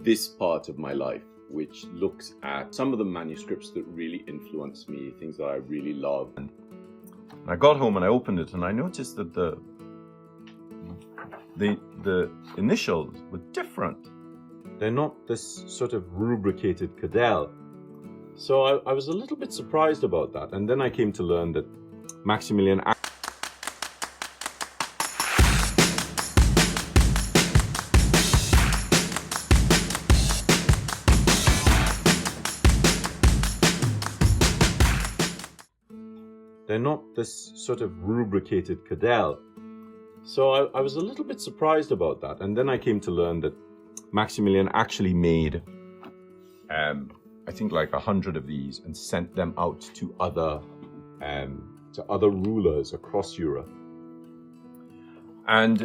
this part of my life, which looks at some of the manuscripts that really influenced me, things that I really love. And I got home and I opened it and I noticed that the initials were different. They're not this sort of rubricated Cadell. So I was a little bit surprised about that. And then I came to learn that Maximilian they're not this sort of rubricated Cadell. So I was a little bit surprised about that. And then I came to learn that Maximilian actually made, I think like 100 of these and sent them out to other rulers across Europe. And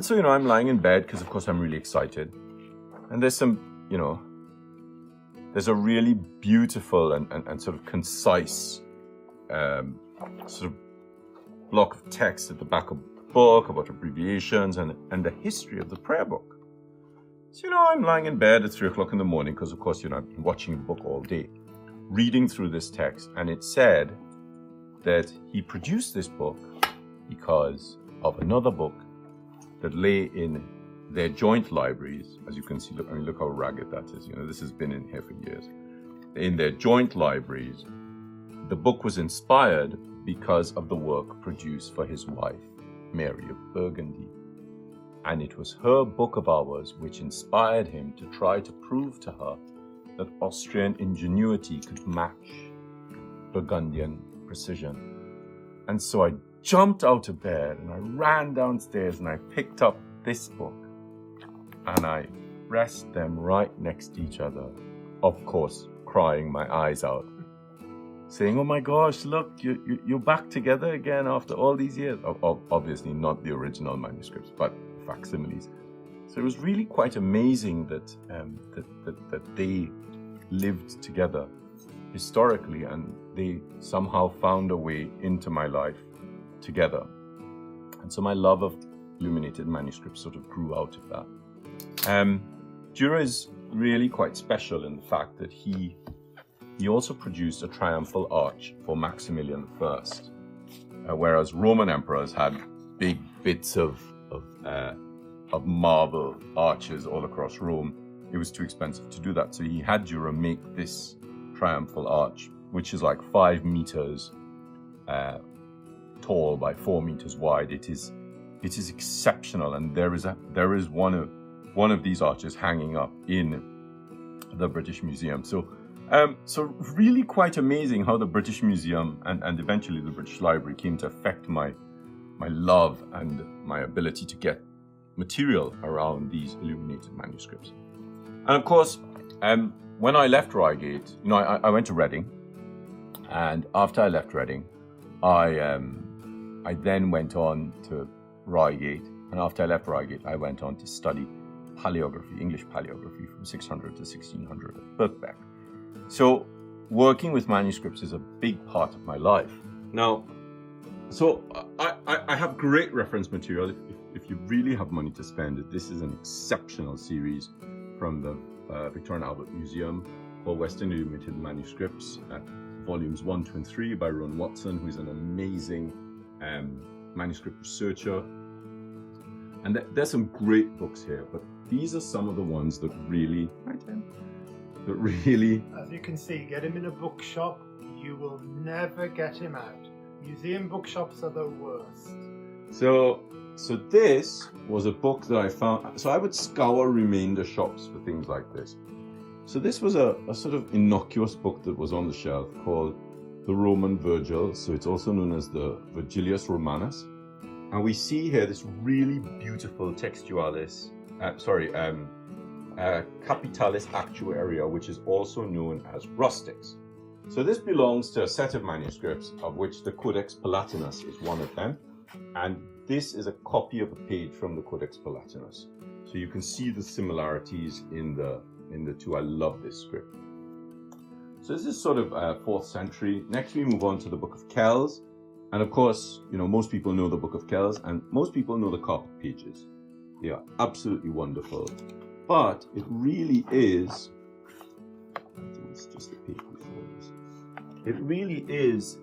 so, I'm lying in bed because, of course, I'm really excited. And there's some, there's a really beautiful and sort of concise sort of block of text at the back of the book about abbreviations and the history of the prayer book. So, I'm lying in bed at 3 o'clock in the morning because, of course, I've been watching the book all day, reading through this text, and it said that he produced this book because of another book that lay in their joint libraries. As you can see, look how ragged that is. This has been in here for years. In their joint libraries, the book was inspired because of the work produced for his wife, Mary of Burgundy. And it was her Book of Hours which inspired him to try to prove to her that Austrian ingenuity could match Burgundian precision. And so I jumped out of bed and I ran downstairs and I picked up this book and I pressed them right next to each other, of course, crying my eyes out, saying, "Oh my gosh, look, you're back together again after all these years." Obviously not the original manuscripts, but facsimiles. So it was really quite amazing that they lived together historically and they somehow found a way into my life together. And so my love of illuminated manuscripts sort of grew out of that. Jura is really quite special in the fact that he also produced a triumphal arch for Maximilian I, whereas Roman emperors had big bits of marble arches all across Rome. It was too expensive to do that, so he had Jura make this triumphal arch, which is like 5 meters tall by 4 meters wide. It is exceptional, and there is one of these arches hanging up in the British Museum. So really quite amazing how the British Museum and eventually the British Library came to affect my love and my ability to get material around these illuminated manuscripts. And of course, when I left Reigate, I went to Reading, and after I left Reading, I then went on to Reigate, and after I left Reigate, I went on to study paleography, English paleography from 600 to 1600 at Birkbeck. So working with manuscripts is a big part of my life. Now, so I have great reference material. If you really have money to spend, this is an exceptional series from the Victoria and Albert Museum called Western Illuminated Manuscripts, volumes 1, 2, and 3 by Rowan Watson, who is an amazing manuscript researcher. And there's some great books here, but these are some of the ones that really, as you can see, get him in a bookshop, you will never get him out. Museum bookshops are the worst. So this was a book that I found. So I would scour remainder shops for things like this. So this was a sort of innocuous book that was on the shelf called the Roman Virgil. So it's also known as the Virgilius Romanus. And we see here this really beautiful textualis, Capitalis Actuaria, which is also known as rustics. So this belongs to a set of manuscripts, of which the Codex Palatinus is one of them. And this is a copy of a page from the Codex Palatinus. So you can see the similarities in the two. I love this script. So this is sort of 4th century. Next we move on to the Book of Kells. And of course, most people know the Book of Kells, and most people know the carpet pages. They are absolutely wonderful. but it really is, I think it's just the paper before this. It really is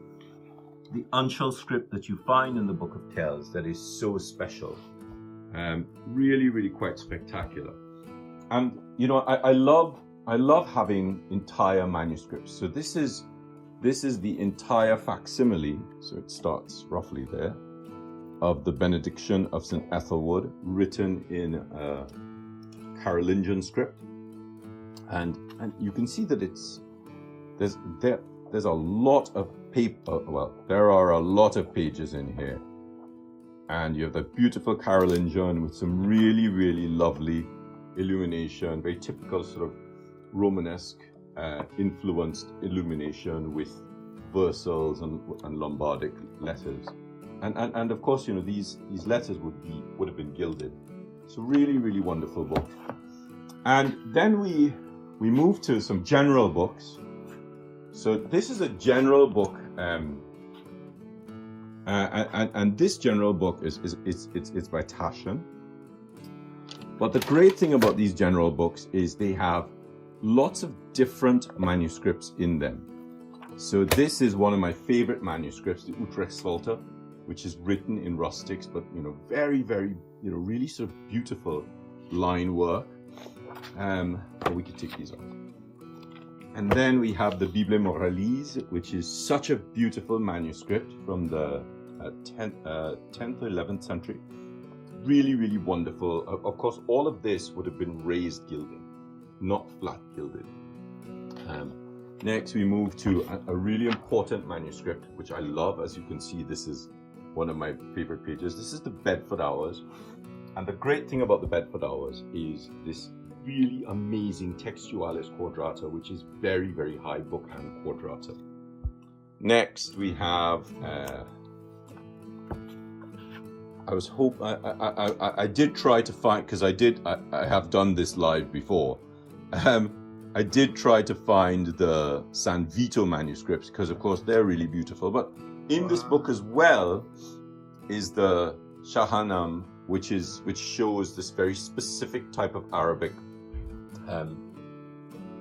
the uncial script that you find in the Book of Kells that is so special. Really, really quite spectacular. And you know, I love having entire manuscripts. So this is the entire facsimile. So it starts roughly there, of the Benediction of St. Ethelwood, written in a Carolingian script, and you can see that there's a lot of paper. Well, there are a lot of pages in here, and you have the beautiful Carolingian with some really, really lovely illumination, very typical sort of Romanesque influenced illumination with versals and Lombardic letters, and of course, you know, these letters would have been gilded. It's a really, really wonderful book. And then we move to some general books. So this is a general book, and this general book is by Taschen. But the great thing about these general books is they have lots of different manuscripts in them. So this is one of my favorite manuscripts, the Utrecht Salter, which is written in rustics, but you know, very, very, you know, really sort of beautiful line work. But we could take these off. And then we have the Bible Moralis, which is such a beautiful manuscript from the 10th or 11th century. Really, really wonderful. Of course, all of this would have been raised gilding, not flat gilded. Next, we move to a really important manuscript, which I love. As you can see, this is one of my favorite pages. This is the Bedford Hours. And the great thing about the Bedford Hours is this really amazing Textualis Quadrata, which is very, very high bookhand quadrata. Next, we have, I did try to find, because I have done this live before. I did try to find the San Vito manuscripts, because of course they're really beautiful. But in this book as well is the Shahanam, which shows this very specific type of Arabic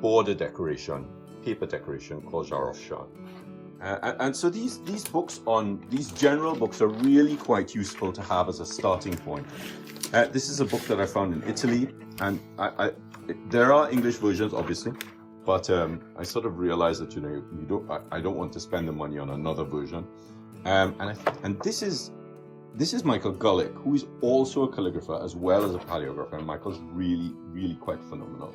border decoration, paper decoration called Jaroshan. And so these general books are really quite useful to have as a starting point. This is a book that I found in Italy, and there are English versions, obviously, but I sort of realized that, you know, I don't want to spend the money on another version. And this is Michael Golick, who is also a calligrapher as well as a paleographer, and Michael's really, really quite phenomenal.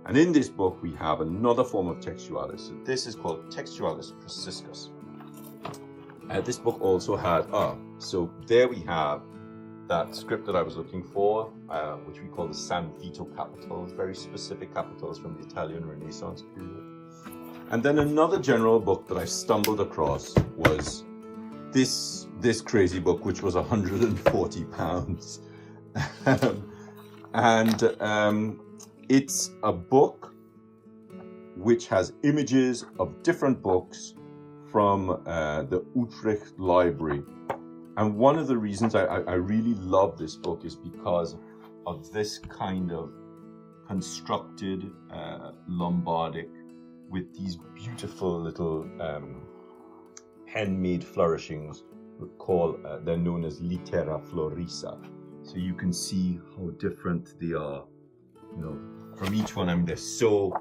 And in this book, we have another form of textualis. So this is called Textualis Praciscus. This book also had, so there we have that script that I was looking for, which we call the San Vito capitals, very specific capitals from the Italian Renaissance period. And then another general book that I stumbled across was this crazy book, which was £140. And it's a book which has images of different books from the Utrecht Library. And one of the reasons I really love this book is because of this kind of constructed Lombardic with these beautiful little handmade flourishings. They're known as littera florisa. So you can see how different they are, you know, from each one. I mean, they're so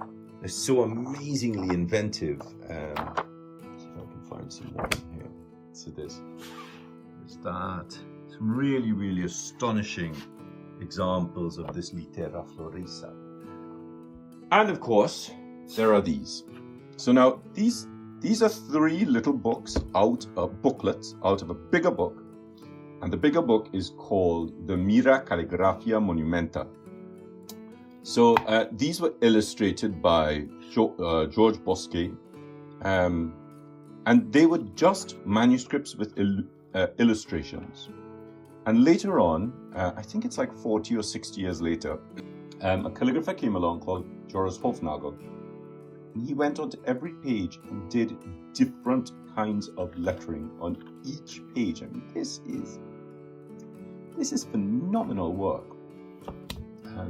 amazingly inventive. Let's see if I can find some more in here. So there's that. Some really, really astonishing examples of this littera florisa. And of course, there are these. So now these are three little books booklets out of a bigger book. And the bigger book is called the Mira Caligraphia Monumenta. So these were illustrated by George Bosquet. And they were just manuscripts with illustrations. And later on, I think it's like 40 or 60 years later, a calligrapher came along called Joris Hofnagel. And he went onto every page and did different kinds of lettering on each page. I mean, this is phenomenal work.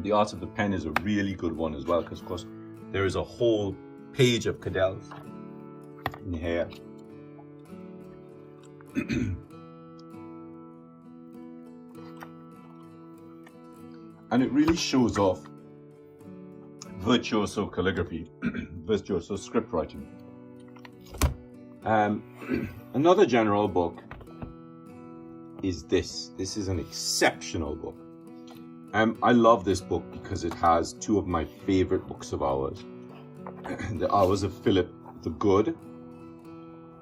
The Art of the Pen is a really good one as well, because of course there is a whole page of cadels in here. And it really shows off virtuoso calligraphy, virtuoso script writing. Another general book is this. This is an exceptional book. I love this book because it has two of my favorite books of hours. The Hours of Philip the Good,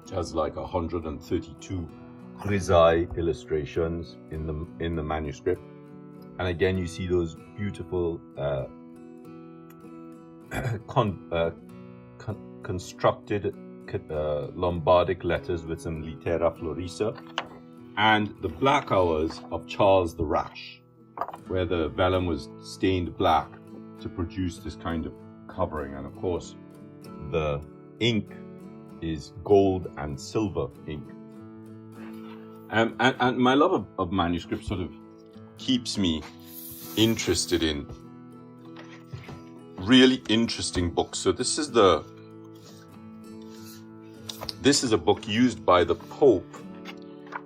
which has like 132 grisaille illustrations in the manuscript. And again, you see those beautiful constructed Lombardic letters with some littera florissa, and the Black Hours of Charles the Rash, where the vellum was stained black to produce this kind of covering. And of course, the ink is gold and silver ink. And my love of manuscripts sort of keeps me interested in really interesting books. So this is a book used by the Pope.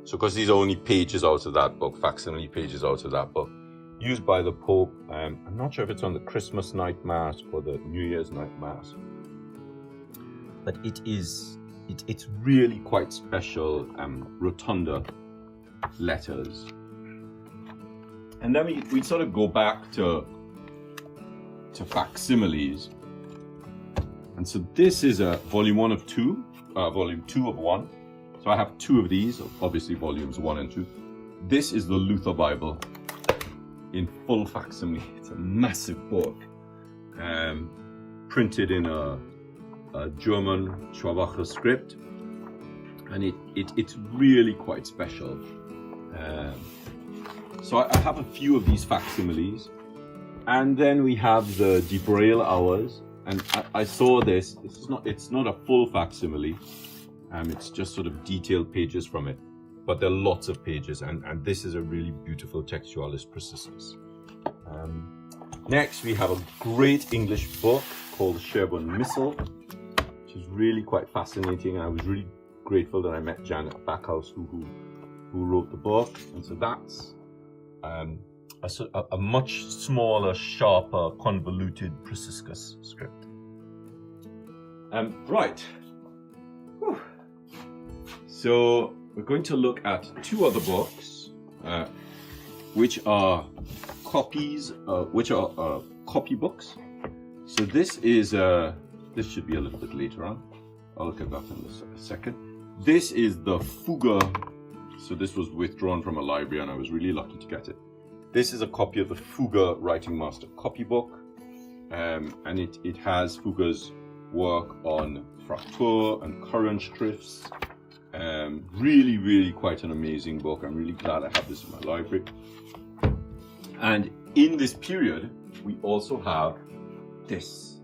So because these are only pages out of that book, facsimile pages out of that book, used by the Pope. I'm not sure if it's on the Christmas night mass or the New Year's night mass, but it's really quite special rotunda letters. And then we sort of go back to facsimiles. And so this is a volume 1 of 2, volume 2 of 1. So I have 2 of these, obviously volumes 1 and 2. This is the Luther Bible in full facsimile. It's a massive book, printed in a German Schwabacher script, and it's really quite special. So I have a few of these facsimiles, and then we have the De Braille Hours, and I saw this. It's not a full facsimile. It's just sort of detailed pages from it, but there are lots of pages, and this is a really beautiful Textualis Praeciscus. Next, we have a great English book called Sherbourne Missile, which is really quite fascinating. And I was really grateful that I met Janet Backhouse, who wrote the book. And so that's a much smaller, sharper, convoluted Praeciscus script. Right. Whew. So we're going to look at 2 other books, which are copies, which are copy books. So this is this should be a little bit later on. I'll look at that in a second. This is the Fugger. So this was withdrawn from a library, and I was really lucky to get it. This is a copy of the Fugger Writing Master copybook, and it has Fugger's work on fraktur and current schrifts. Really, really quite an amazing book. I'm really glad I have this in my library. And in this period, we also have this.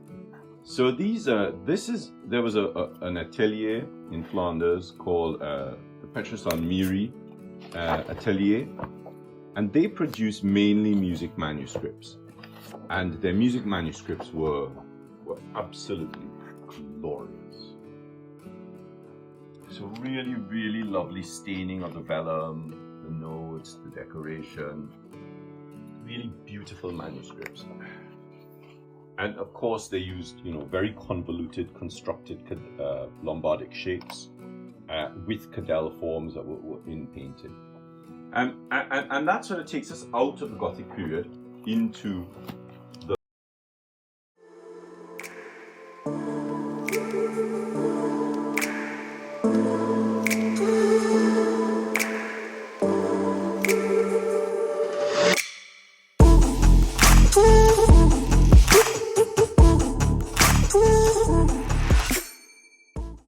So there was an atelier in Flanders called the Patriarchal Miri Atelier, and they produce mainly music manuscripts, and their music manuscripts were absolutely glorious. So really, really lovely staining of the vellum, the notes, the decoration, really beautiful manuscripts. And of course, they used, very convoluted, constructed Lombardic shapes with cadell forms that were in-painted. And that sort of takes us out of the Gothic period into